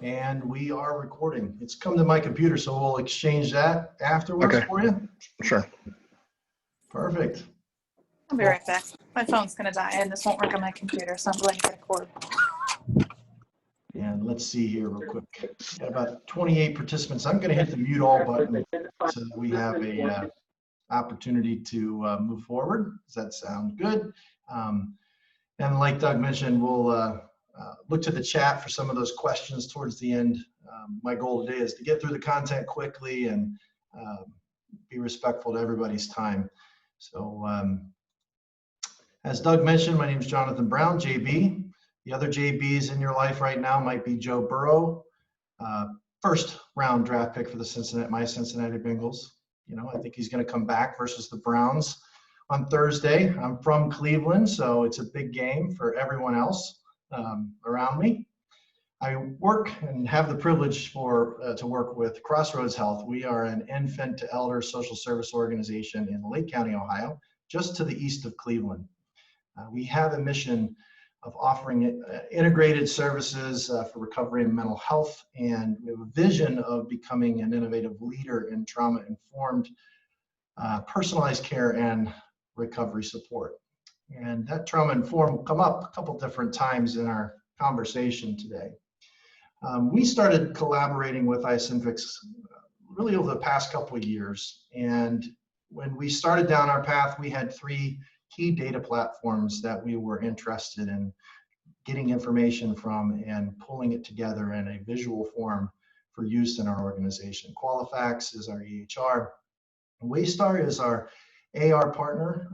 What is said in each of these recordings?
And we are recording. It's come to my computer, so we'll exchange that afterwards Okay. for you. Sure. Perfect. I'll be right back. My phone's going to die and this won't work on my computer, so I'm going to get a cord. And let's see here real quick. Got about 28 participants. I'm going to hit the mute all button so that we have a opportunity to move forward. Does that sound good? And like Doug mentioned, we'll look to the chat for some of those questions towards the end. My goal today is to get through the content quickly and be respectful to everybody's time. So as Doug mentioned, my name is Jonathan Brown, JB. The other JBs in your life right now might be Joe Burrow, first round draft pick for the my Cincinnati Bengals. You know, I think he's going to come back versus the Browns on Thursday. I'm from Cleveland, so it's a big game for everyone else around me. I work and have the privilege to work with Crossroads Health. We are an infant to elder social service organization in Lake County, Ohio, just to the east of Cleveland. We have a mission of offering integrated services for recovery and mental health, and we have a vision of becoming an innovative leader in trauma-informed, personalized care and recovery support. And that trauma-informed will come up a couple different times in our conversation today. We started collaborating with iCentrix really over the past couple of years, and when we started down our path, we had three key data platforms that we were interested in getting information from and pulling it together in a visual form for use in our organization. Qualifax is our EHR. Waystar is our AR partner,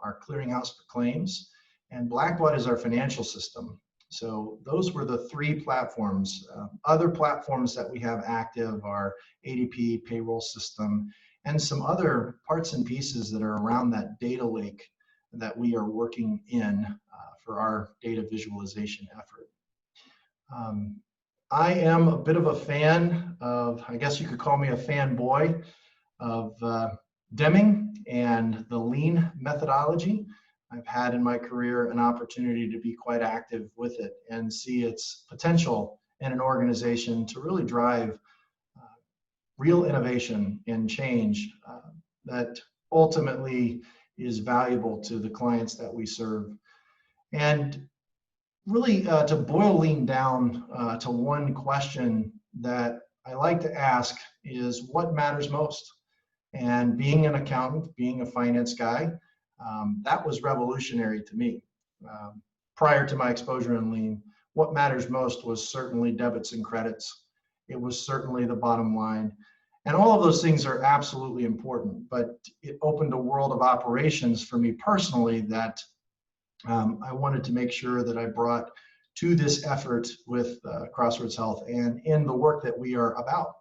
our clearinghouse for claims, and Blackbaud is our financial system. So those were the three platforms. Other platforms that we have active are ADP, payroll system, and some other parts and pieces that are around that data lake that we are working in for our data visualization effort. I am a bit of a fan of, I guess you could call me a fanboy of Deming and the lean methodology. I've had in my career an opportunity to be quite active with it and see its potential in an organization to really drive real innovation and change that ultimately is valuable to the clients that we serve. And really to boil lean down to one question that I like to ask is what matters most? And being an accountant, being a finance guy, that was revolutionary to me. Prior to my exposure in lean, what matters most was certainly debits and credits. It was certainly the bottom line. And all of those things are absolutely important, but it opened a world of operations for me personally that I wanted to make sure that I brought to this effort with Crossroads Health and in the work that we are about.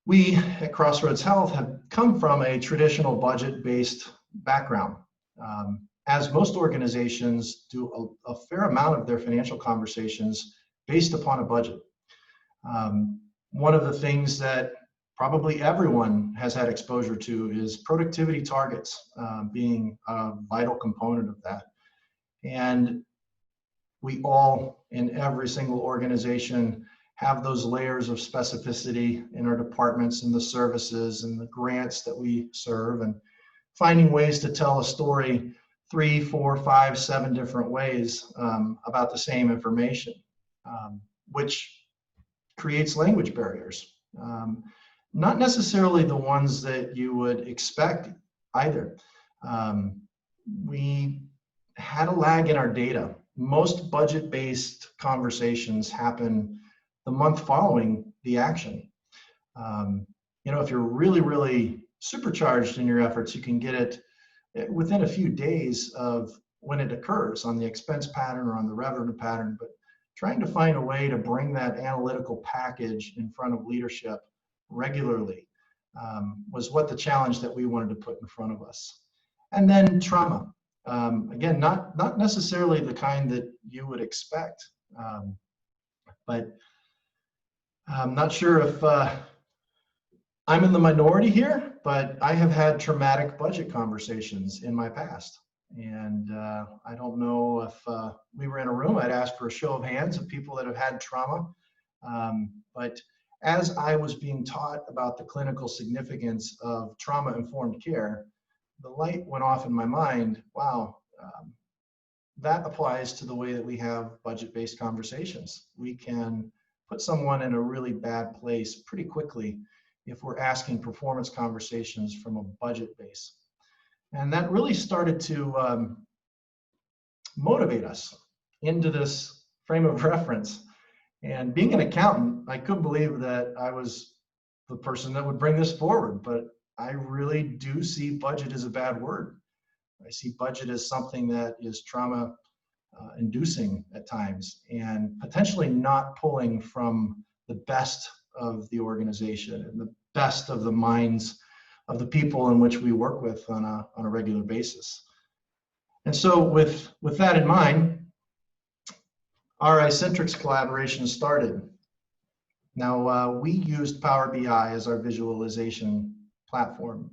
We at Crossroads Health have come from a traditional budget-based background. As most organizations do a fair amount of their financial conversations based upon a budget. One of the things that probably everyone has had exposure to is productivity targets being a vital component of that. And we all, in every single organization, have those layers of specificity in our departments and the services and the grants that we serve, and finding ways to tell a story 3, 4, 5, 7 different ways about the same information, which creates language barriers. Not necessarily the ones that you would expect either. We had a lag in our data. Most budget-based conversations happen the month following the action. You know, if you're really, really supercharged in your efforts, you can get it within a few days of when it occurs on the expense pattern or on the revenue pattern, but trying to find a way to bring that analytical package in front of leadership regularly was what the challenge that we wanted to put in front of us. And then trauma. Again, not necessarily the kind that you would expect, but I'm not sure if I'm in the minority here, but I have had traumatic budget conversations in my past. And I don't know if we were in a room, I'd ask for a show of hands of people that have had trauma. But as I was being taught about the clinical significance of trauma-informed care, the light went off in my mind. Wow, that applies to the way that we have budget-based conversations. We can put someone in a really bad place pretty quickly if we're asking performance conversations from a budget base. And that really started to motivate us into this frame of reference. And being an accountant, I couldn't believe that I was the person that would bring this forward, but I really do see budget as a bad word. I see budget as something that is trauma inducing at times and potentially not pulling from the best of the organization and the best of the minds of the people in which we work with on a regular basis. And so with that in mind, our iCentrix collaboration started. Now, we used Power BI as our visualization platform.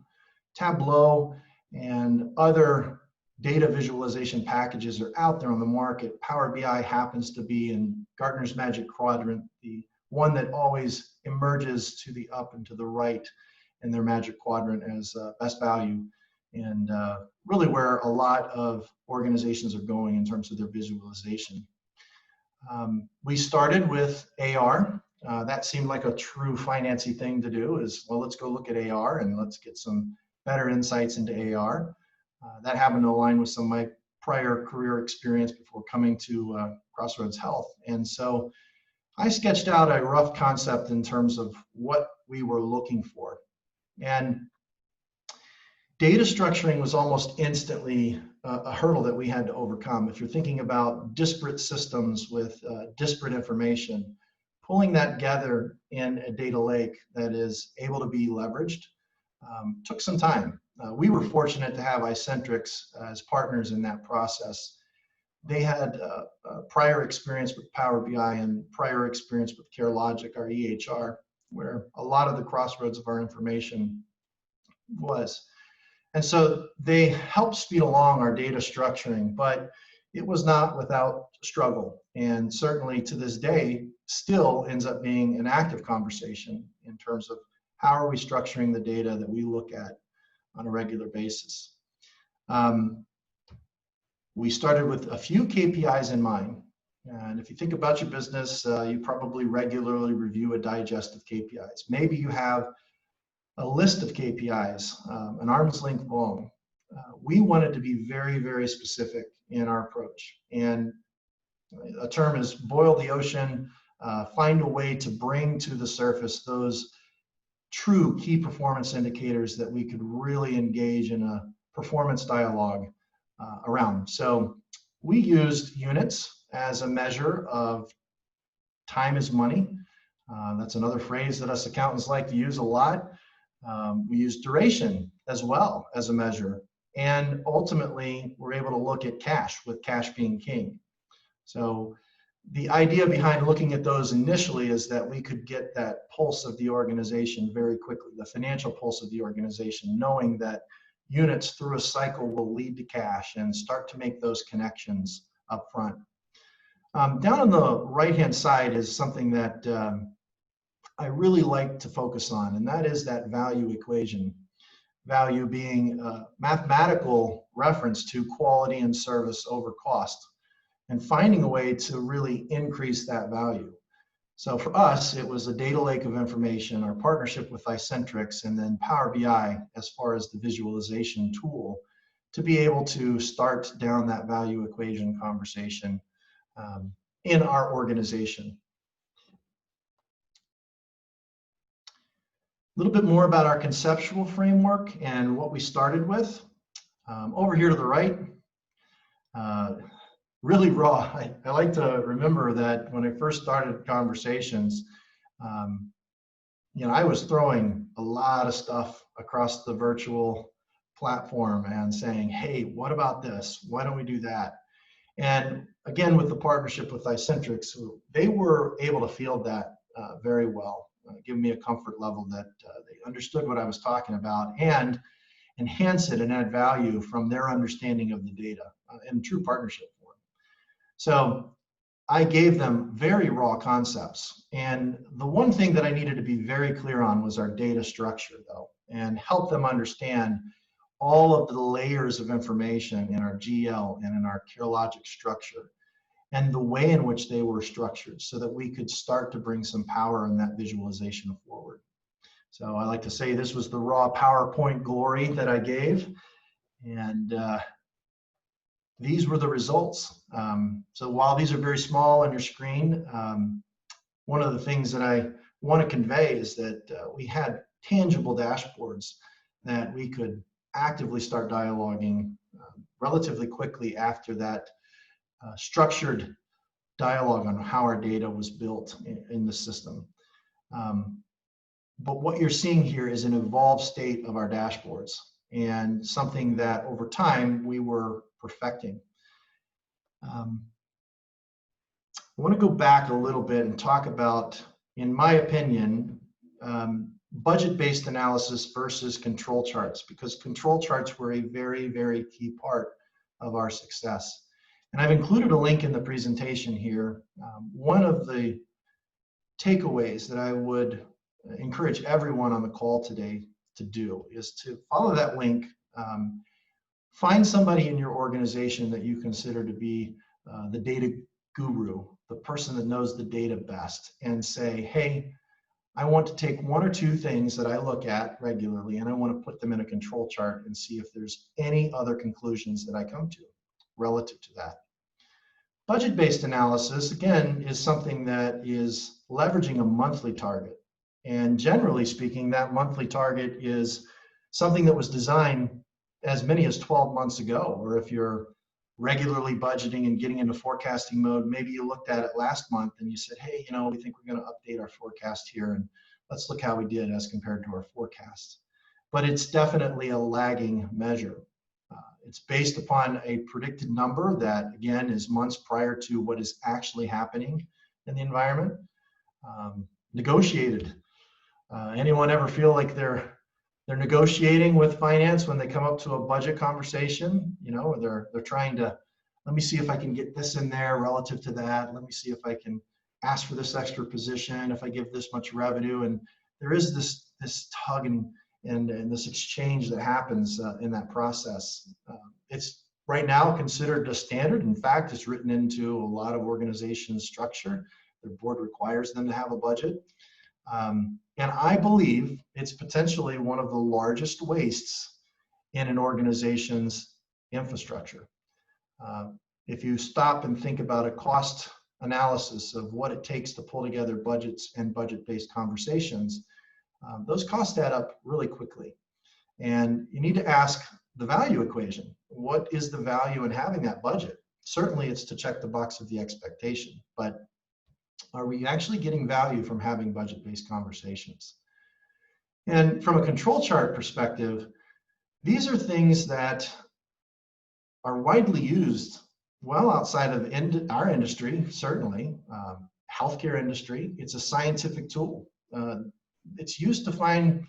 Tableau and other data visualization packages are out there on the market. Power BI happens to be in Gartner's Magic Quadrant, the one that always emerges to the up and to the right in their Magic Quadrant as best value, and really where a lot of organizations are going in terms of their visualization. We started with AR. That seemed like a true financy thing to do, is, well, let's go look at AR and let's get some better insights into AR. That happened to align with some of my prior career experience before coming to Crossroads Health. And so I sketched out a rough concept in terms of what we were looking for. And data structuring was almost instantly a hurdle that we had to overcome. If you're thinking about disparate systems with disparate information, pulling that together in a data lake that is able to be leveraged took some time. We were fortunate to have iCentrix as partners in that process. They had prior experience with Power BI and prior experience with CareLogic, our EHR, where a lot of the crossroads of our information was. And so they helped speed along our data structuring, but it was not without struggle. And certainly to this day, still ends up being an active conversation in terms of how are we structuring the data that we look at on a regular basis. We started with a few KPIs in mind. And if you think about your business, you probably regularly review a digest of KPIs. Maybe you have a list of KPIs, an arm's length long. We wanted to be very, very specific in our approach. And a term is boil the ocean, find a way to bring to the surface those true key performance indicators that we could really engage in a performance dialogue around. So we used units as a measure of time is money. That's another phrase that us accountants like to use a lot. We use duration as well as a measure. And ultimately, we're able to look at cash, with cash being king. So the idea behind looking at those initially is that we could get that pulse of the organization very quickly, the financial pulse of the organization, knowing that units through a cycle will lead to cash, and start to make those connections up front. Down on the right-hand side is something that I really like to focus on, and that is that value equation. Value being a mathematical reference to quality and service over cost, and finding a way to really increase that value. So for us, it was a data lake of information, our partnership with iCentrix, and then Power BI as far as the visualization tool to be able to start down that value equation conversation in our organization. A little bit more about our conceptual framework and what we started with. Over here to the right, really raw. I like to remember that when I first started conversations, I was throwing a lot of stuff across the virtual platform and saying, hey, what about this? Why don't we do that? And again, with the partnership with iCentrix, they were able to field that very well, give me a comfort level that they understood what I was talking about. And enhance it and add value from their understanding of the data in true partnership form. So I gave them very raw concepts. And the one thing that I needed to be very clear on was our data structure, though, and help them understand all of the layers of information in our GL and in our CareLogic structure, and the way in which they were structured, so that we could start to bring some power in that visualization forward. So I like to say this was the raw PowerPoint glory that I gave, and these were the results. So while these are very small on your screen, one of the things that I want to convey is that we had tangible dashboards that we could actively start dialoguing relatively quickly after that structured dialogue on how our data was built in the system. But what you're seeing here is an evolved state of our dashboards, and something that over time we were perfecting. I want to go back a little bit and talk about, in my opinion, budget-based analysis versus control charts, because control charts were a very, very key part of our success. And I've included a link in the presentation here. One of the takeaways that I would encourage everyone on the call today to do is to follow that link. Find somebody in your organization that you consider to be the data guru, the person that knows the data best, and say, hey, I want to take one or two things that I look at regularly, and I want to put them in a control chart and see if there's any other conclusions that I come to relative to that. Budget-based analysis, again, is something that is leveraging a monthly target. And generally speaking, that monthly target is something that was designed as many as 12 months ago, or if you're regularly budgeting and getting into forecasting mode, maybe you looked at it last month and you said, hey, you know, we think we're going to update our forecast here, and let's look how we did as compared to our forecast. But it's definitely a lagging measure. It's based upon a predicted number that, again, is months prior to what is actually happening in the environment. Negotiated. Anyone ever feel like they're negotiating with finance when they come up to a budget conversation? You know, they're trying to, let me see if I can get this in there relative to that. Let me see if I can ask for this extra position if I give this much revenue. And there is this tug and this exchange that happens in that process. It's right now considered a standard. In fact, it's written into a lot of organizations' structure. Their board requires them to have a budget. And I believe it's potentially one of the largest wastes in an organization's infrastructure. If you stop and think about a cost analysis of what it takes to pull together budgets and budget-based conversations, those costs add up really quickly. And you need to ask the value equation. What is the value in having that budget? Certainly it's to check the box of the expectation, but are we actually getting value from having budget-based conversations? And from a control chart perspective, these are things that are widely used well outside of our industry, certainly. Healthcare industry, it's a scientific tool. It's used to find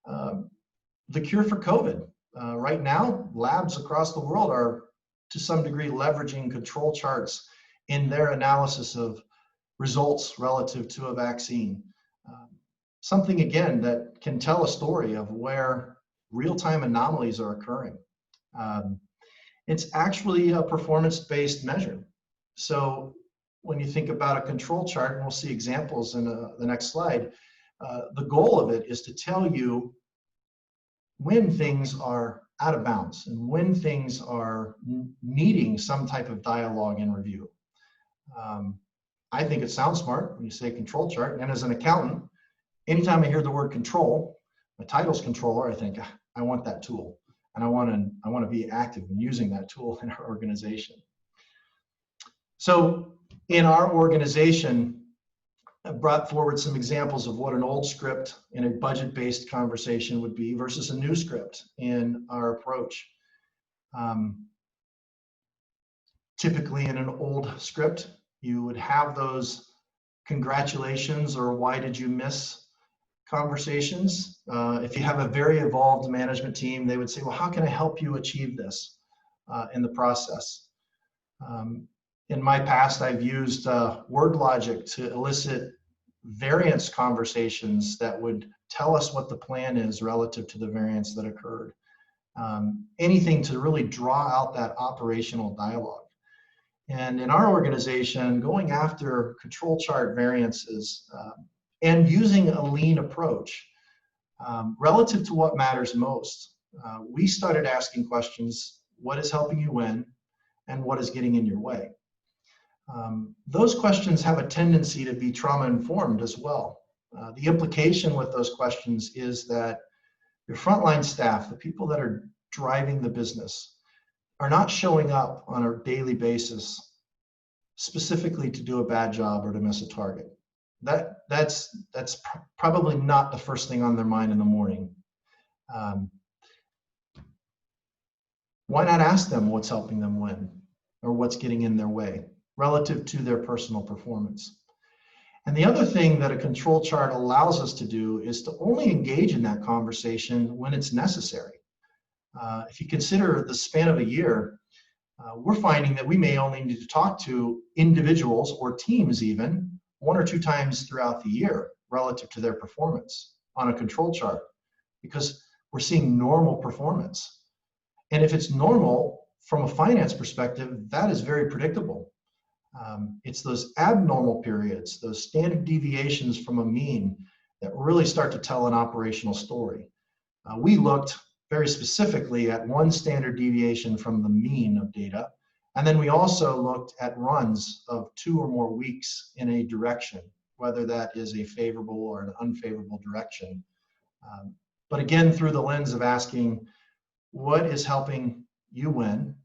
the cure for COVID. Right now, labs across the world are, to some degree, leveraging control charts in their analysis of results relative to a vaccine. Something, again, that can tell a story of where real-time anomalies are occurring. It's actually a performance-based measure. So when you think about a control chart, and we'll see examples in the next slide, the goal of it is to tell you when things are out of bounds and when things are needing some type of dialogue and review. I think it sounds smart when you say control chart. And as an accountant, anytime I hear the word control, my title's controller, I think I want that tool, and I want to be active in using that tool in our organization. So in our organization, I brought forward some examples of what an old script in a budget-based conversation would be versus a new script in our approach. Typically in an old script, you would have those congratulations or why did you miss conversations. If you have a very evolved management team, they would say, well, how can I help you achieve this in the process? In my past, I've used word logic to elicit variance conversations that would tell us what the plan is relative to the variance that occurred. Anything to really draw out that operational dialogue. And in our organization, going after control chart variances and using a lean approach relative to what matters most, we started asking questions: what is helping you win, and what is getting in your way? Those questions have a tendency to be trauma-informed as well. The implication with those questions is that your frontline staff, the people that are driving the business, are not showing up on a daily basis specifically to do a bad job or to miss a target. That's probably not the first thing on their mind in the morning. Why not ask them what's helping them win or what's getting in their way relative to their personal performance? And the other thing that a control chart allows us to do is to only engage in that conversation when it's necessary. If you consider the span of a year, we're finding that we may only need to talk to individuals or teams even 1 or 2 times throughout the year relative to their performance on a control chart, because we're seeing normal performance. And if it's normal from a finance perspective, that is very predictable. It's those abnormal periods, those standard deviations from a mean, that really start to tell an operational story. We looked very specifically at one standard deviation from the mean of data, and then we also looked at runs of 2 or more weeks in a direction, whether that is a favorable or an unfavorable direction. But again, through the lens of asking, what is helping you win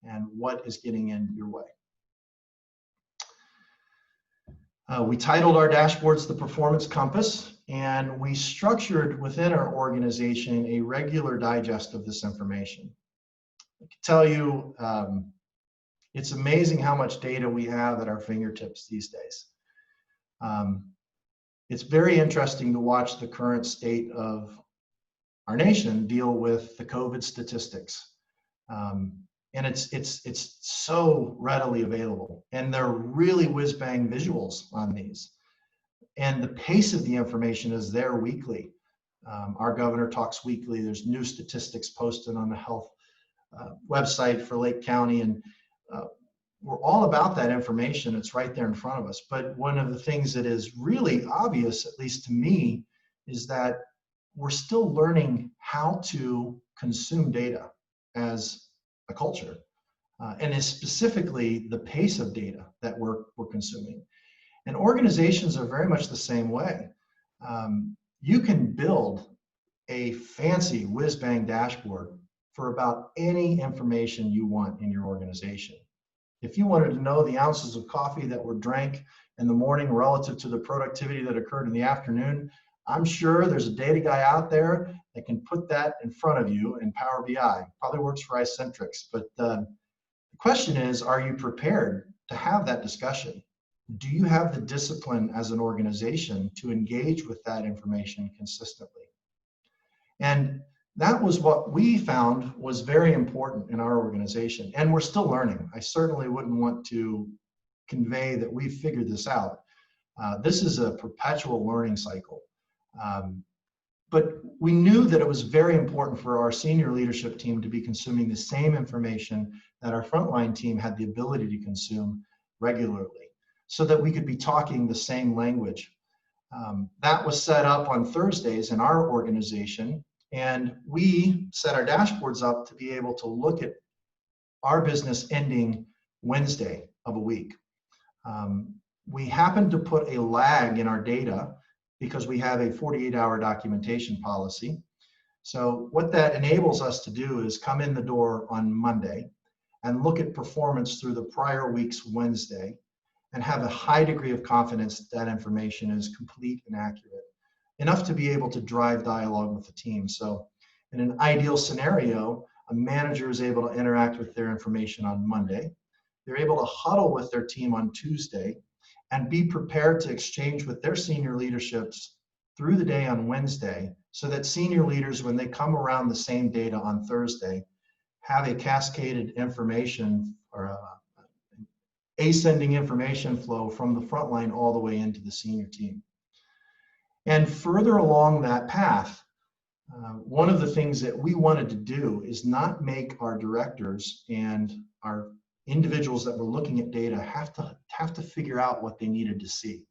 and what is getting in your way? We titled our dashboards the Performance Compass, and we structured within our organization a regular digest of this information. I can tell you, it's amazing how much data we have at our fingertips these days. It's very interesting to watch the current state of our nation deal with the COVID statistics. And it's so readily available, and they're really whiz-bang visuals on these. And the pace of the information is there weekly. Our governor talks weekly. There's new statistics posted on the health website for Lake County, and we're all about that information. It's right there in front of us. But one of the things that is really obvious, at least to me, is that we're still learning how to consume data as a culture, and is specifically the pace of data that we're consuming. And organizations are very much the same way. You can build a fancy whiz-bang dashboard for about any information you want in your organization. If you wanted to know the ounces of coffee that were drank in the morning relative to the productivity that occurred in the afternoon, I'm sure there's a data guy out there that can put that in front of you in Power BI. Probably works for iCentrix. But the question is, are you prepared to have that discussion? Do you have the discipline as an organization to engage with that information consistently? And that was what we found was very important in our organization. And we're still learning. I certainly wouldn't want to convey that we've figured this out. This is a perpetual learning cycle. But we knew that it was very important for our senior leadership team to be consuming the same information that our frontline team had the ability to consume regularly, so that we could be talking the same language. That was set up on Thursdays in our organization, and we set our dashboards up to be able to look at our business ending Wednesday of a week. We happened to put a lag in our data because we have a 48-hour documentation policy. So what that enables us to do is come in the door on Monday and look at performance through the prior week's Wednesday and have a high degree of confidence that that information is complete and accurate, enough to be able to drive dialogue with the team. So in an ideal scenario, a manager is able to interact with their information on Monday. They're able to huddle with their team on Tuesday and be prepared to exchange with their senior leaderships through the day on Wednesday so that senior leaders, when they come around the same data on Thursday, have a cascaded information or ascending information flow from the front line all the way into the senior team. And further along that path, one of the things that we wanted to do is not make our directors and our individuals that were looking at data have to figure out what they needed to see.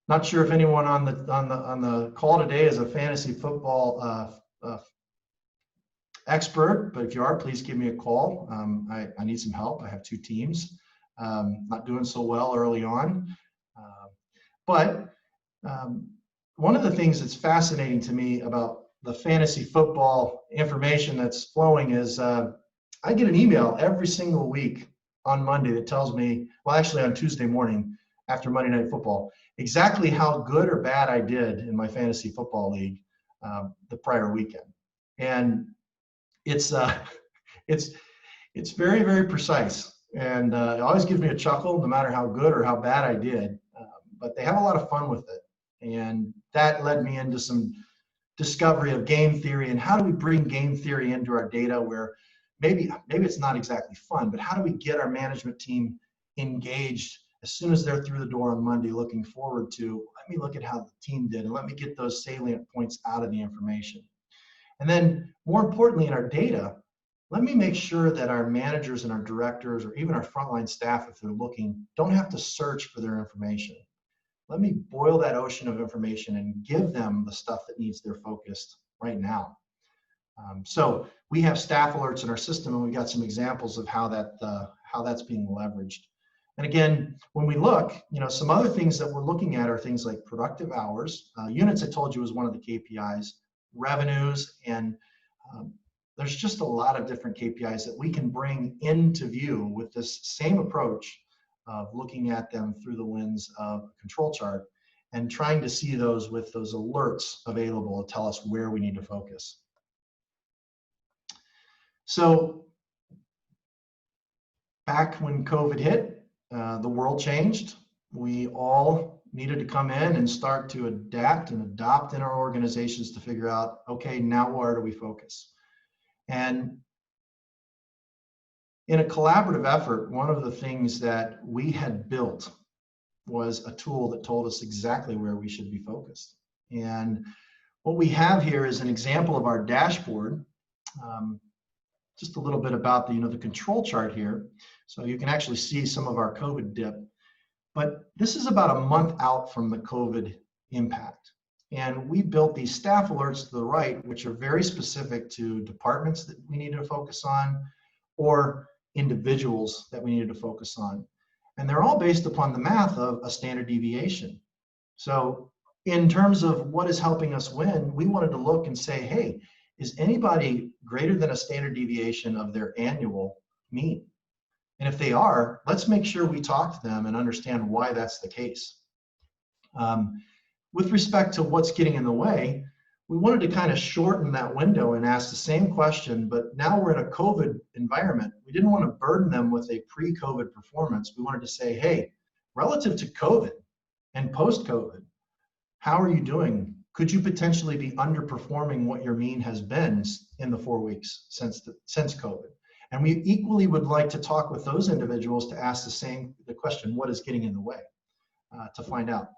Not sure if anyone on the call today is a fantasy football expert, but if you are, please give me a call. I need some help. I have 2 teams. Not doing so well early on, but one of the things that's fascinating to me about the fantasy football information that's flowing is I get an email every single week on Monday that tells me, well, actually on Tuesday morning after Monday Night Football, exactly how good or bad I did in my fantasy football league the prior weekend. And it's very, very precise. And it always gives me a chuckle no matter how good or how bad I did. But they have a lot of fun with it. And that led me into some discovery of game theory and how do we bring game theory into our data where maybe it's not exactly fun, but how do we get our management team engaged as soon as they're through the door on Monday, looking forward to, let me look at how the team did and let me get those salient points out of the information. And then more importantly in our data, let me make sure that our managers and our directors or even our frontline staff, if they're looking, don't have to search for their information. Let me boil that ocean of information and give them the stuff that needs their focus right now. So we have staff alerts in our system, and we got some examples of how that's being leveraged. And again, when we look, some other things that we're looking at are things like productive hours. Units I told you was one of the KPIs, revenues, and there's just a lot of different KPIs that we can bring into view with this same approach of looking at them through the lens of a control chart and trying to see those with those alerts available to tell us where we need to focus. So back when COVID hit, the world changed. We all needed to come in and start to adapt and adopt in our organizations to figure out, okay, now where do we focus? And in a collaborative effort, one of the things that we had built was a tool that told us exactly where we should be focused. And what we have here is an example of our dashboard. Just a little bit about the control chart here. So you can actually see some of our COVID dip. But this is about a month out from the COVID impact. And we built these staff alerts to the right, which are very specific to departments that we need to focus on or individuals that we needed to focus on. And they're all based upon the math of a standard deviation. So in terms of what is helping us win, we wanted to look and say, hey, is anybody greater than a standard deviation of their annual mean? And if they are, let's make sure we talk to them and understand why that's the case. With respect to what's getting in the way, we wanted to kind of shorten that window and ask the same question, but now we're in a COVID environment. We didn't want to burden them with a pre-COVID performance. We wanted to say, hey, relative to COVID and post-COVID, how are you doing? Could you potentially be underperforming what your mean has been in the 4 weeks since COVID? And we equally would like to talk with those individuals to ask the question, what is getting in the way, to find out.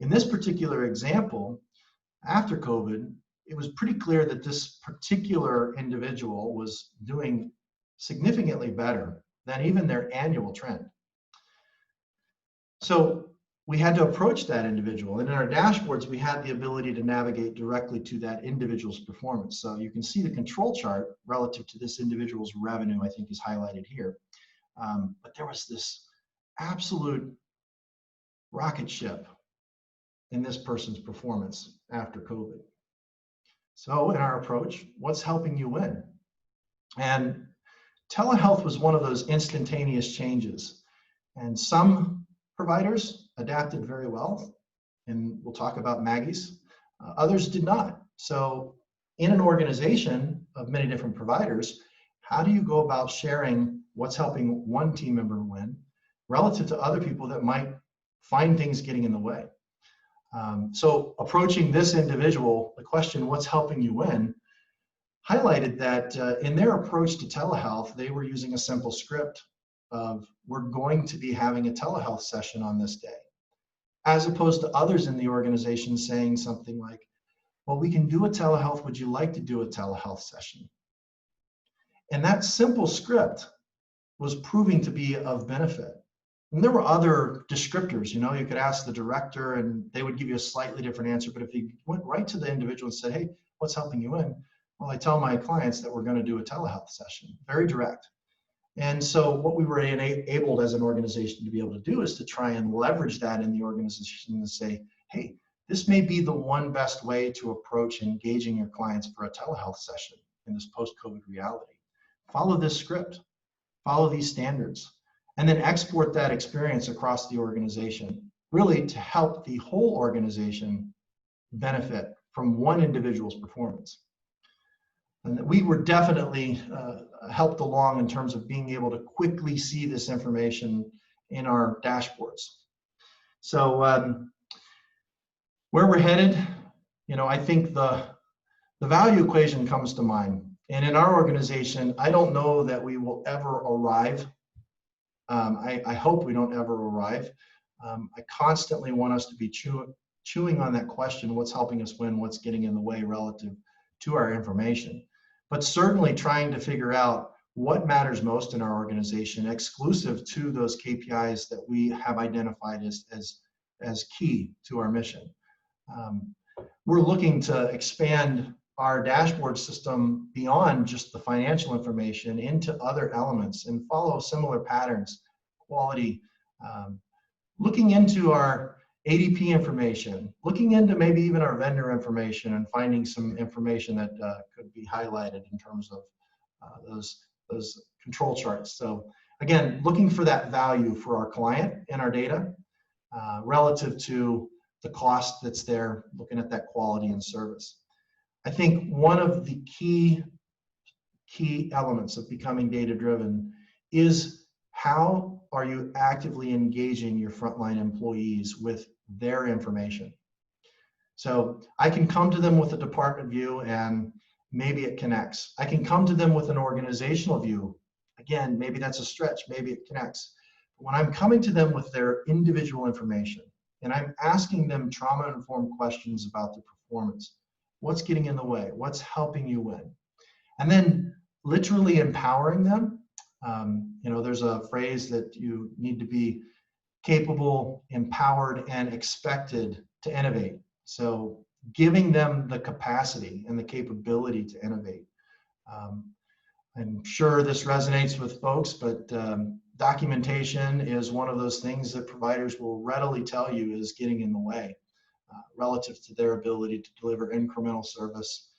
In this particular example, after COVID, it was pretty clear that this particular individual was doing significantly better than even their annual trend. So we had to approach that individual, and in our dashboards, we had the ability to navigate directly to that individual's performance. So you can see the control chart relative to this individual's revenue, I think is highlighted here. But there was this absolute rocket ship in this person's performance after COVID. So in our approach, what's helping you win? And telehealth was one of those instantaneous changes. And some providers adapted very well, and we'll talk about Maggie's. Others did not. So in an organization of many different providers, how do you go about sharing what's helping one team member win relative to other people that might find things getting in the way? So approaching this individual, the question, what's helping you win, highlighted that in their approach to telehealth, they were using a simple script of, we're going to be having a telehealth session on this day, as opposed to others in the organization saying something like, well, we can do a telehealth. Would you like to do a telehealth session? And that simple script was proving to be of benefit. And there were other descriptors, you could ask the director and they would give you a slightly different answer. But if you went right to the individual and said, hey, what's helping you win? Well, I tell my clients that we're going to do a telehealth session, very direct. And so what we were enabled as an organization to be able to do is to try and leverage that in the organization and say, hey, this may be the one best way to approach engaging your clients for a telehealth session in this post-COVID reality. Follow this script, follow these standards, and then export that experience across the organization, really to help the whole organization benefit from one individual's performance. And we were definitely helped along in terms of being able to quickly see this information in our dashboards. So where we're headed, I think the value equation comes to mind. And in our organization, I don't know that we will ever arrive. I hope we don't ever arrive. I constantly want us to be chewing on that question, what's helping us win, what's getting in the way relative to our information. But certainly trying to figure out what matters most in our organization, exclusive to those KPIs that we have identified as key to our mission. We're looking to expand our dashboard system beyond just the financial information into other elements and follow similar patterns, quality, looking into our ADP information, looking into maybe even our vendor information and finding some information that could be highlighted in terms of those control charts. So again, looking for that value for our client in our data relative to the cost that's there, looking at that quality and service. I think one of the key elements of becoming data-driven is, how are you actively engaging your frontline employees with their information? So I can come to them with a department view and maybe it connects. I can come to them with an organizational view. Again, maybe that's a stretch, maybe it connects. But when I'm coming to them with their individual information and I'm asking them trauma-informed questions about their performance, what's getting in the way? What's helping you win? And then literally empowering them. There's a phrase that you need to be capable, empowered, and expected to innovate. So giving them the capacity and the capability to innovate. I'm sure this resonates with folks, but documentation is one of those things that providers will readily tell you is getting in the way relative to their ability to deliver incremental service.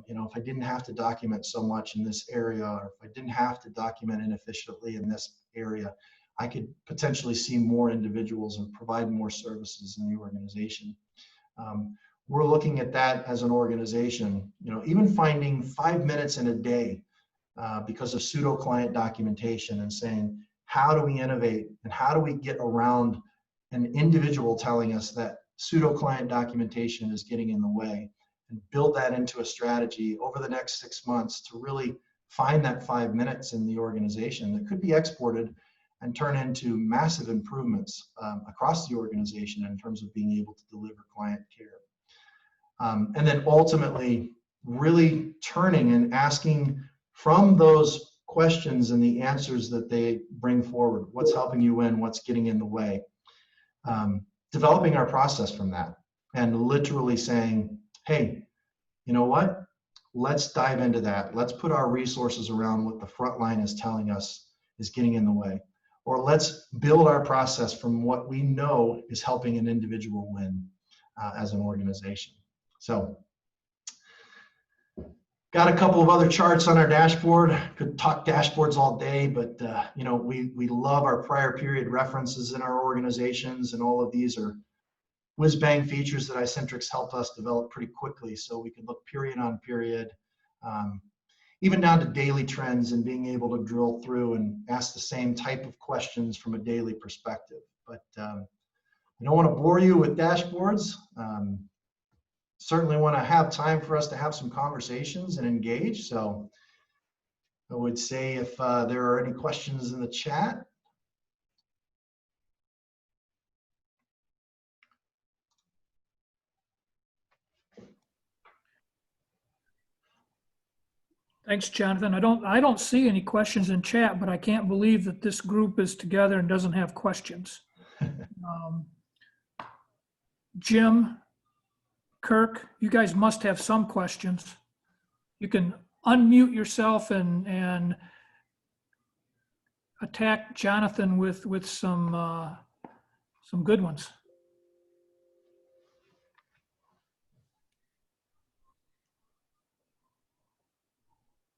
If I didn't have to document so much in this area, or if I didn't have to document inefficiently in this area, I could potentially see more individuals and provide more services in the organization. We're looking at that as an organization, even finding 5 minutes in a day because of pseudo client documentation and saying, how do we innovate and how do we get around an individual telling us that pseudo client documentation is getting in the way, and build that into a strategy over the next 6 months to really find that 5 minutes in the organization that could be exported and turn into massive improvements across the organization in terms of being able to deliver client care. And then ultimately really turning and asking from those questions and the answers that they bring forward, what's helping you win, what's getting in the way, developing our process from that and literally saying, hey, you know what? Let's dive into that. Let's put our resources around what the front line is telling us is getting in the way. Or let's build our process from what we know is helping an individual win as an organization. So, got a couple of other charts on our dashboard. Could talk dashboards all day, but we love our prior period references in our organizations, and all of these are whiz-bang features that iCentrix helped us develop pretty quickly, so we could look period on period, even down to daily trends and being able to drill through and ask the same type of questions from a daily perspective. But I don't want to bore you with dashboards. Certainly want to have time for us to have some conversations and engage. So I would say if there are any questions in the chat. Thanks, Jonathan. I don't see any questions in chat, but I can't believe that this group is together and doesn't have questions. Jim, Kirk, you guys must have some questions. You can unmute yourself and attack Jonathan with some good ones.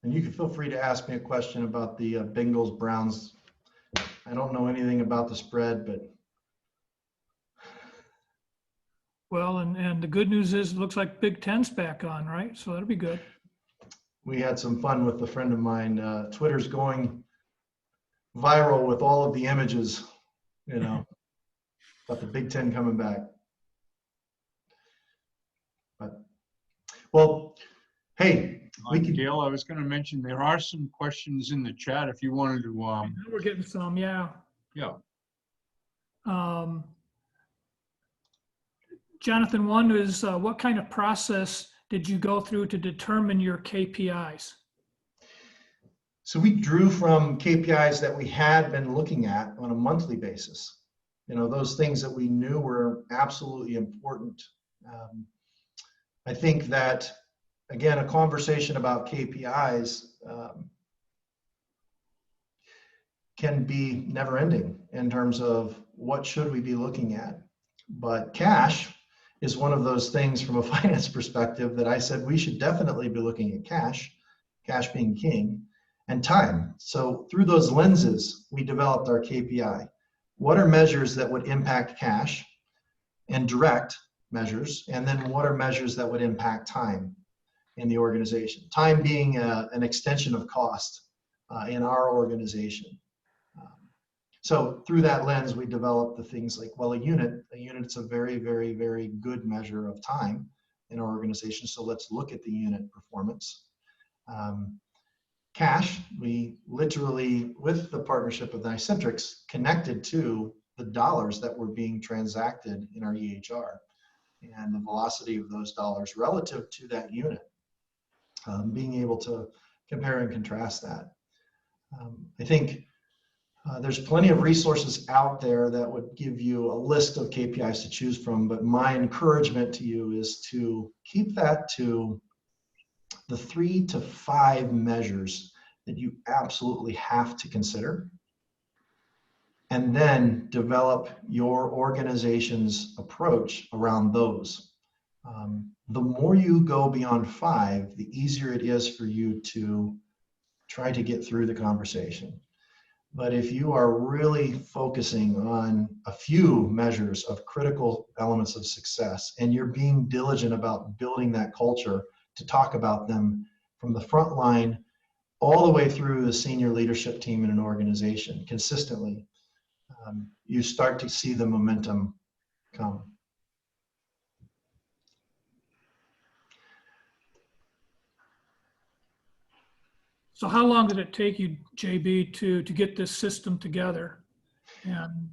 And you can feel free to ask me a question about the Bengals Browns. I don't know anything about the spread, but. Well, and the good news is it looks like Big Ten's back on, right? So that'll be good. We had some fun with a friend of mine. Twitter's going viral with all of the images, you know, about the Big Ten coming back. But, well, hey. Gail, I was going to mention there are some questions in the chat if you wanted to. We're getting some, yeah. Yeah. Jonathan, one is what kind of process did you go through to determine your KPIs? So we drew from KPIs that we had been looking at on a monthly basis. You know, those things that we knew were absolutely important. I think that, again, a conversation about KPIs can be never ending in terms of what should we be looking at. But cash is one of those things from a finance perspective that I said we should definitely be looking at cash being king, and time. So through those lenses, we developed our KPI. What are measures that would impact cash and direct measures? And then what are measures that would impact time in the organization? Time being an extension of cost in our organization. So through that lens, we developed the things like, well, a unit's a very, very, very good measure of time in our organization. So let's look at the unit performance. Cash, we literally, with the partnership with iCentrix, connected to the dollars that were being transacted in our EHR and the velocity of those dollars relative to that unit. Being able to compare and contrast that. I think there's plenty of resources out there that would give you a list of KPIs to choose from, but my encouragement to you is to keep that to the 3 to 5 measures that you absolutely have to consider, and then develop your organization's approach around those. The more you go beyond 5, the easier it is for you to try to get through the conversation. But if you are really focusing on a few measures of critical elements of success, and you're being diligent about building that culture to talk about them from the front line all the way through the senior leadership team in an organization consistently, you start to see the momentum come. So how long did it take you, JB, to get this system together? And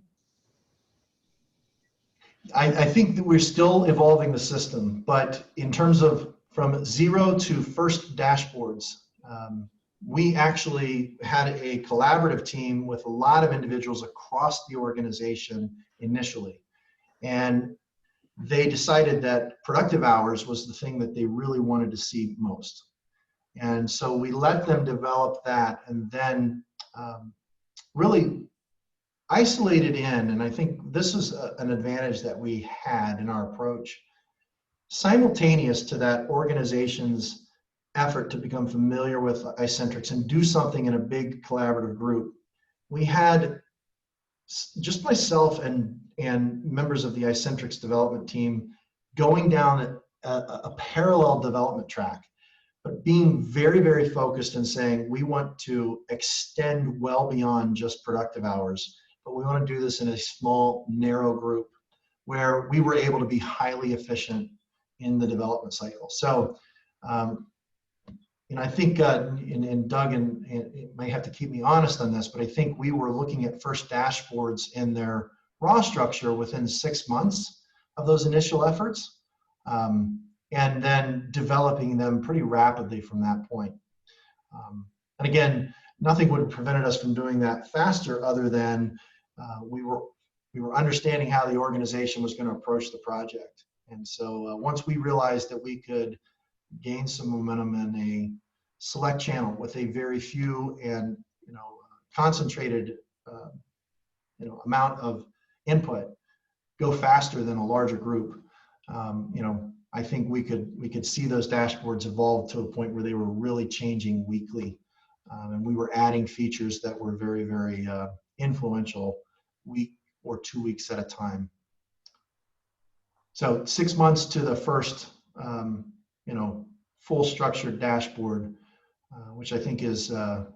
I think that we're still evolving the system, but in terms of from 0 to first dashboards, we actually had a collaborative team with a lot of individuals across the organization initially. And they decided that productive hours was the thing that they really wanted to see most. And so we let them develop that, and then really isolated in, and I think this is an advantage that we had in our approach, simultaneous to that organization's effort to become familiar with iCentrix and do something in a big collaborative group. We had just myself and members of the iCentrix development team going down a parallel development track, but being very, very focused and saying, we want to extend well beyond just productive hours, but we want to do this in a small, narrow group where we were able to be highly efficient in the development cycle. So, I think, and Doug and may have to keep me honest on this, but I think we were looking at first dashboards in their raw structure within 6 months of those initial efforts, and then developing them pretty rapidly from that point. And again, nothing would have prevented us from doing that faster other than we were understanding how the organization was going to approach the project. And so once we realized that we could gain some momentum in a select channel with a very few and concentrated amount of input, go faster than a larger group, I think we could see those dashboards evolve to a point where they were really changing weekly, and we were adding features that were very, very influential week or 2 weeks at a time. So 6 months to the first full structured dashboard, which I think is a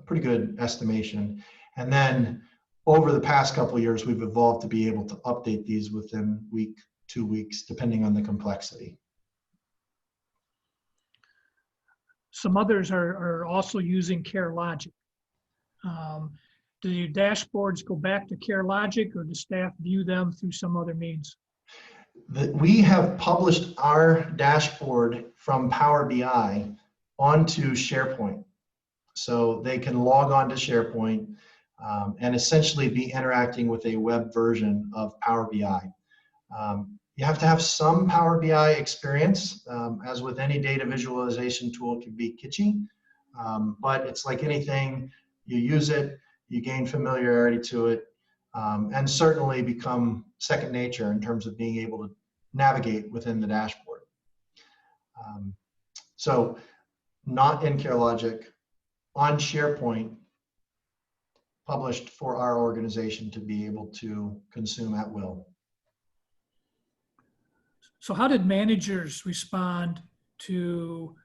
pretty good estimation. And then over the past couple of years, we've evolved to be able to update these within week, 2 weeks, depending on the complexity. Some others are also using CareLogic. Do your dashboards go back to CareLogic, or does staff view them through some other means? We have published our dashboard from Power BI onto SharePoint. So they can log on to SharePoint and essentially be interacting with a web version of Power BI. You have to have some Power BI experience. As with any data visualization tool, it can be kitschy, but it's like anything, you use it, you gain familiarity to it, and certainly become second nature in terms of being able to navigate within the dashboard. So not in CareLogic, on SharePoint, published for our organization to be able to consume at will. So how did managers respond to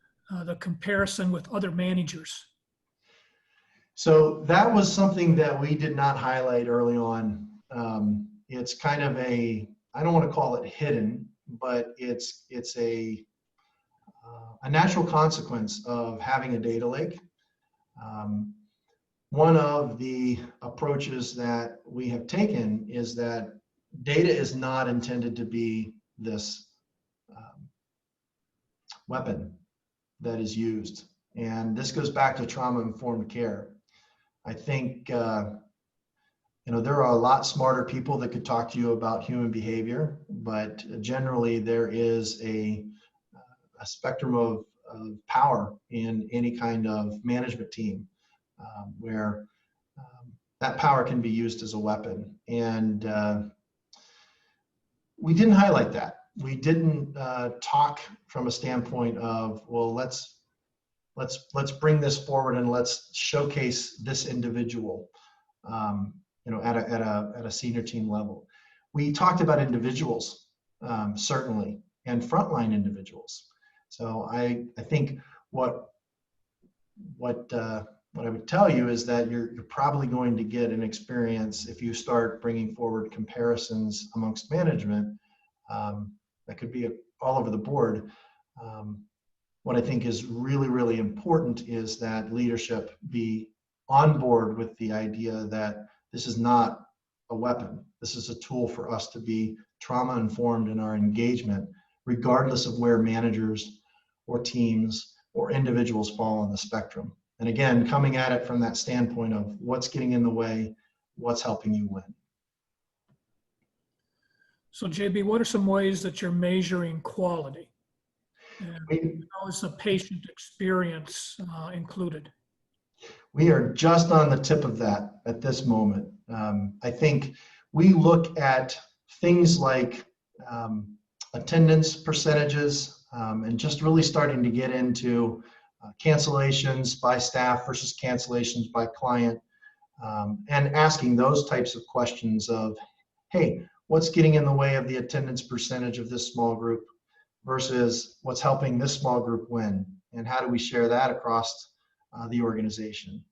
the comparison with other managers? So that was something that we did not highlight early on. It's kind of I don't want to call it hidden, but it's a natural consequence of having a data lake. One of the approaches that we have taken is that data is not intended to be this weapon that is used. And this goes back to trauma-informed care. I think there are a lot smarter people that could talk to you about human behavior, but generally there is a spectrum of power in any kind of management team where that power can be used as a weapon. And we didn't highlight that. We didn't talk from a standpoint of, well, let's bring this forward and let's showcase this individual, at a senior team level. We talked about individuals, certainly, and frontline individuals. So I think what I would tell you is that you're probably going to get an experience if you start bringing forward comparisons amongst management. That could be all over the board. What I think is really, really important is that leadership be on board with the idea that this is not a weapon. This is a tool for us to be trauma-informed in our engagement, regardless of where managers or teams or individuals fall on the spectrum. And again, coming at it from that standpoint of what's getting in the way, what's helping you win. So JB, what are some ways that you're measuring quality? And how is the patient experience included? We are just on the tip of that at this moment. I think we look at things like attendance percentages and just really starting to get into cancellations by staff versus cancellations by client, and asking those types of questions of, hey, what's getting in the way of the attendance percentage of this small group versus what's helping this small group win, and how do we share that across the organization?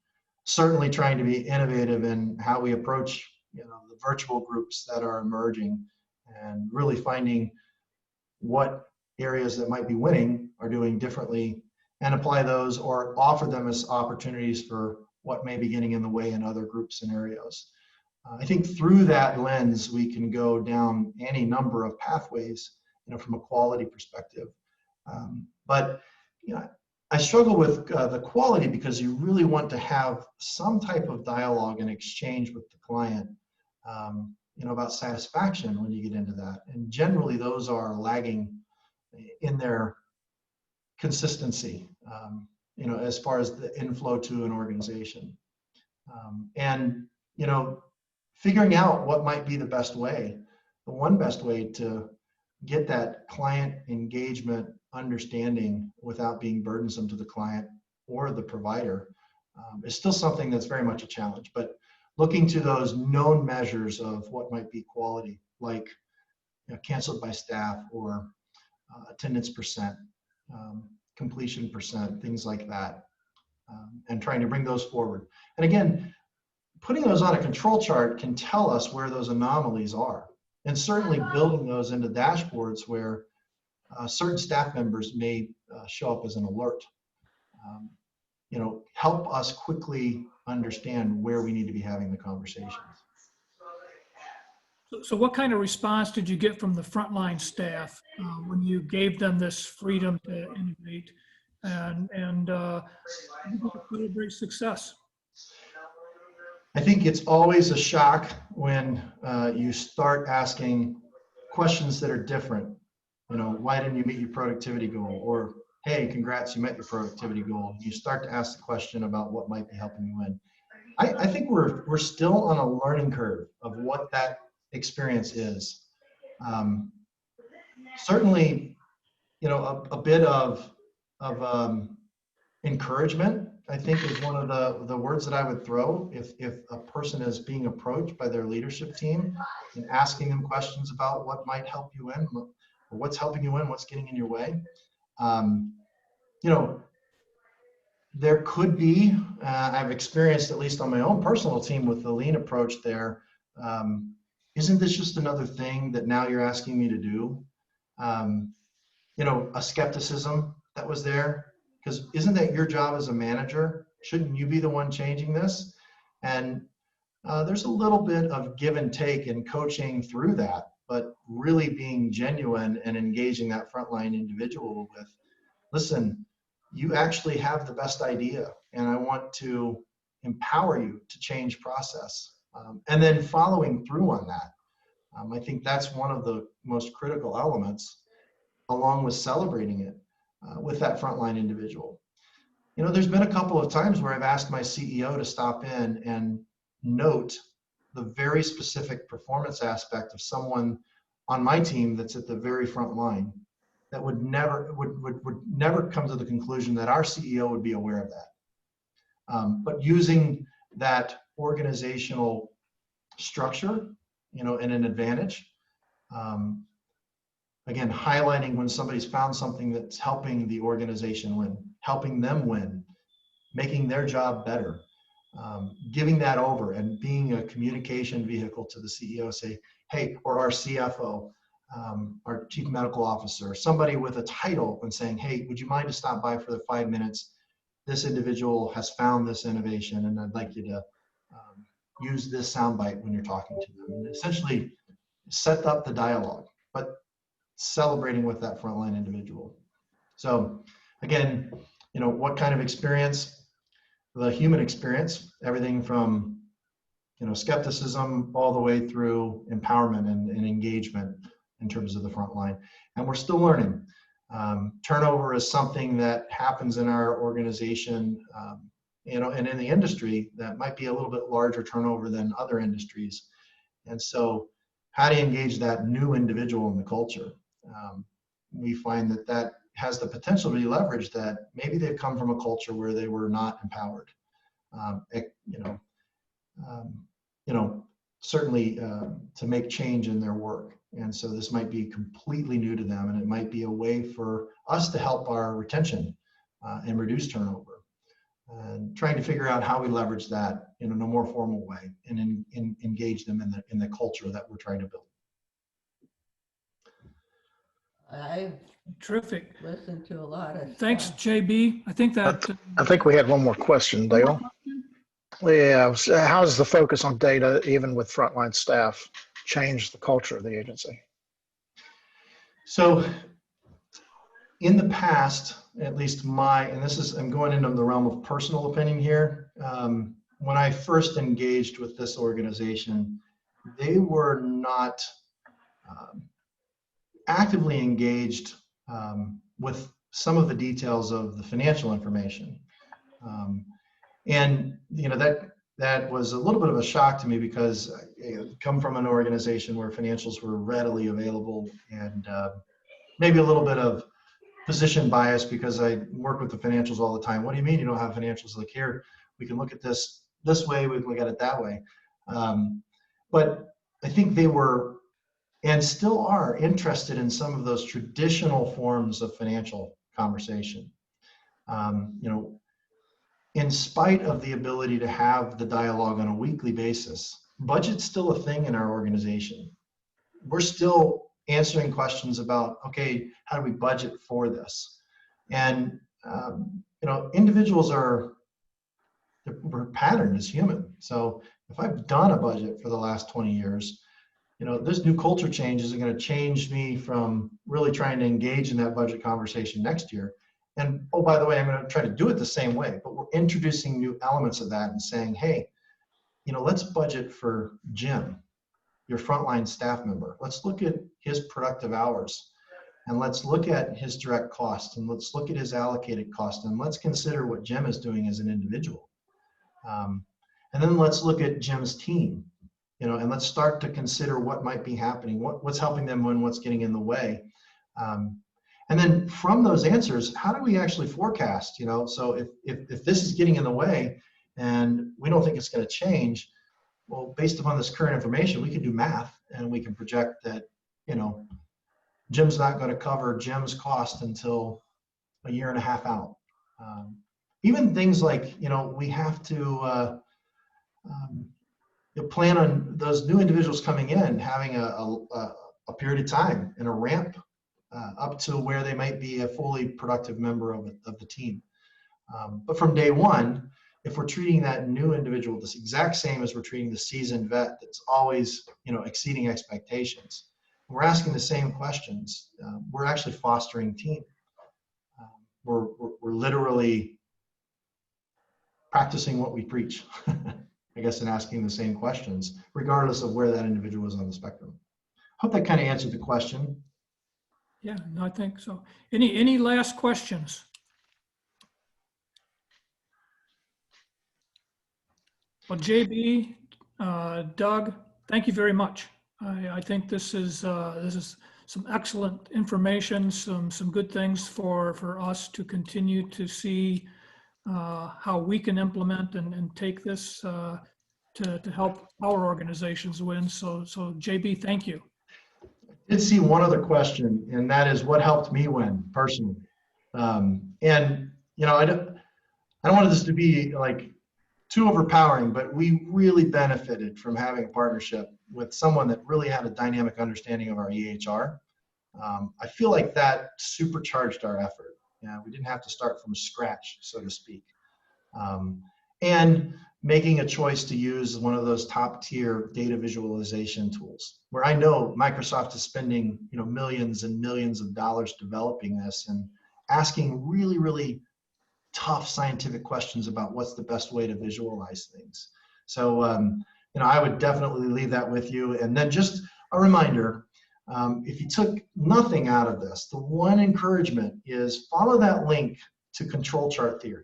Certainly trying to be innovative in how we approach the virtual groups that are emerging, and really finding what areas that might be winning are doing differently and apply those or offer them as opportunities for what may be getting in the way in other group scenarios. I think through that lens, we can go down any number of pathways, from a quality perspective. But I struggle with the quality because you really want to have some type of dialogue and exchange with the client, about satisfaction when you get into that. And generally, those are lagging in their consistency, as far as the inflow to an organization. And figuring out what might be the one best way to get that client engagement understanding without being burdensome to the client or the provider is still something that's very much a challenge. But looking to those known measures of what might be quality, like canceled by staff or attendance percent, completion percent, things like that, and trying to bring those forward. And again, putting those on a control chart can tell us where those anomalies are, and certainly building those into dashboards where certain staff members may show up as an alert. Help us quickly understand where we need to be having the conversations. So what kind of response did you get from the frontline staff when you gave them this freedom to innovate and celebrate success? I think it's always a shock when you start asking questions that are different. Why didn't you meet your productivity goal? Or, hey, congrats, you met your productivity goal. You start to ask the question about what might be helping you win. I think we're still on a learning curve of what that experience is. Certainly, a bit of encouragement, I think, is one of the words that I would throw if a person is being approached by their leadership team and asking them questions about what might help you win, or what's helping you win, what's getting in your way. There could be, I've experienced, at least on my own personal team with the lean approach there, isn't this just another thing that now you're asking me to do? A skepticism that was there, because isn't that your job as a manager? Shouldn't you be the one changing this? And there's a little bit of give and take in coaching through that, but really being genuine and engaging that frontline individual with, listen, you actually have the best idea, and I want to empower you to change process. And then following through on that. I think that's one of the most critical elements, along with celebrating it with that frontline individual. There's been a couple of times where I've asked my CEO to stop in and note the very specific performance aspect of someone on my team that's at the very front line that would never come to the conclusion that our CEO would be aware of that. But using that organizational structure, in an advantage, again, highlighting when somebody's found something that's helping the organization win, helping them win, making their job better, giving that over and being a communication vehicle to the CEO, say, hey, or our CFO, our chief medical officer, somebody with a title, and saying, hey, would you mind to stop by for the 5 minutes? This individual has found this innovation, and I'd like you to use this soundbite when you're talking to them. And essentially set up the dialogue, but celebrating with that frontline individual. So again, what kind of experience? The human experience, everything from skepticism all the way through empowerment and engagement in terms of the front line. And we're still learning. Turnover is something that happens in our organization, and in the industry that might be a little bit larger turnover than other industries. And so how do you engage that new individual in the culture? We find that has the potential to be leveraged, that maybe they've come from a culture where they were not empowered. Certainly to make change in their work. And so this might be completely new to them, and it might be a way for us to help our retention and reduce turnover. And trying to figure out how we leverage that in a more formal way and engage them in the culture that we're trying to build. I've Terrific. listened to a lot of Thanks, stuff. JB. I think that. I think we had one more question, Dale. Yeah, how does the focus on data, even with frontline staff, change the culture of the agency? So in the past, at least and this is, I'm going into the realm of personal opinion here. When I first engaged with this organization, they were not actively engaged with some of the details of the financial information. And you know, that was a little bit of a shock to me, because I come from an organization where financials were readily available, and maybe a little bit of position bias because I work with the financials all the time. What do you mean you don't have financials? Like, here, we can look at this way, we can look at it that way. But I think they were, and still are, interested in some of those traditional forms of financial conversation. You know, in spite of the ability to have the dialogue on a weekly basis, budget's still a thing in our organization. We're still answering questions about, okay, how do we budget for this? And, you know, individuals we're patterned as human. So if I've done a budget for the last 20 years, you know, this new culture changes are going to change me from really trying to engage in that budget conversation next year. And, oh, by the way, I'm going to try to do it the same way, but we're introducing new elements of that and saying, hey, you know, let's budget for Jim, your frontline staff member. Let's look at his productive hours, and let's look at his direct cost, and let's look at his allocated cost, and let's consider what Jim is doing as an individual. And then let's look at Jim's team, you know, and let's start to consider what might be happening, what's helping them when what's getting in the way. And then from those answers, how do we actually forecast, you know? So if this is getting in the way and we don't think it's going to change, well, based upon this current information, we can do math and we can project that, you know, Jim's not going to cover Jim's cost until a year and a half out. Even things like, you know, we have to plan on those new individuals coming in, having a period of time and a ramp up to where they might be a fully productive member of the team. But from day one, if we're treating that new individual the exact same as we're treating the seasoned vet that's always, you know, exceeding expectations, we're asking the same questions, we're actually fostering team. We're literally practicing what we preach, I guess, and asking the same questions, regardless of where that individual is on the spectrum. Hope that kind of answered the question. Yeah, no, I think so. Any last questions? Well, JB, Doug, thank you very much. I think this is some excellent information, some good things for us to continue to see how we can implement and take this to help our organizations win. So JB, thank you. I did see one other question, and that is what helped me win personally. And you know, I don't want this to be like too overpowering, but we really benefited from having a partnership with someone that really had a dynamic understanding of our EHR. I feel like that supercharged our effort. Yeah, we didn't have to start from scratch, so to speak. And making a choice to use one of those top tier data visualization tools, where I know Microsoft is spending, you know, millions and millions of dollars developing this and asking really, really tough scientific questions about what's the best way to visualize things. So, you know, I would definitely leave that with you. And then just a reminder, if you took nothing out of this, the one encouragement is follow that link to control chart theory.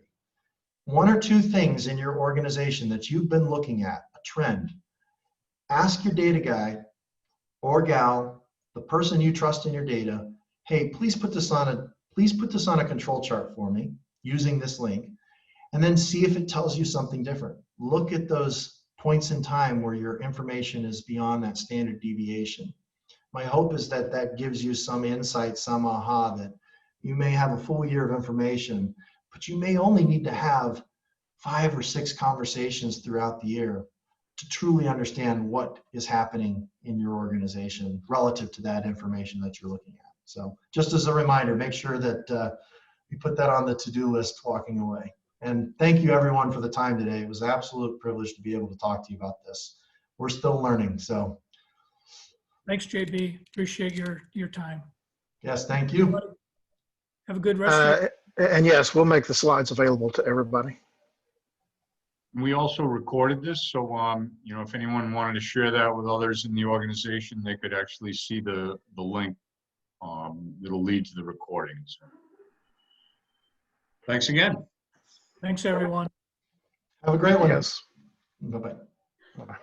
One or two things in your organization that you've been looking at, a trend, ask your data guy or gal, the person you trust in your data, hey, please put this on a control chart for me using this link, and then see if it tells you something different. Look at those points in time where your information is beyond that standard deviation. My hope is that that gives you some insight, some aha, that you may have a full year of information, but you may only need to have 5 or 6 conversations throughout the year to truly understand what is happening in your organization relative to that information that you're looking at. So just as a reminder, make sure that you put that on the to-do list walking away. And thank you everyone for the time today. It was an absolute privilege to be able to talk to you about this. We're still learning, so. Thanks, JB. Appreciate your time. Yes, thank you. Have a good rest of your And yes, we'll make the slides available to everybody. We also recorded this, so you know, if anyone wanted to share that with others in the organization, they could actually see the link that'll lead to the recordings. Thanks again. Thanks, everyone. Have a great one. Yes. Bye-bye. Bye-bye.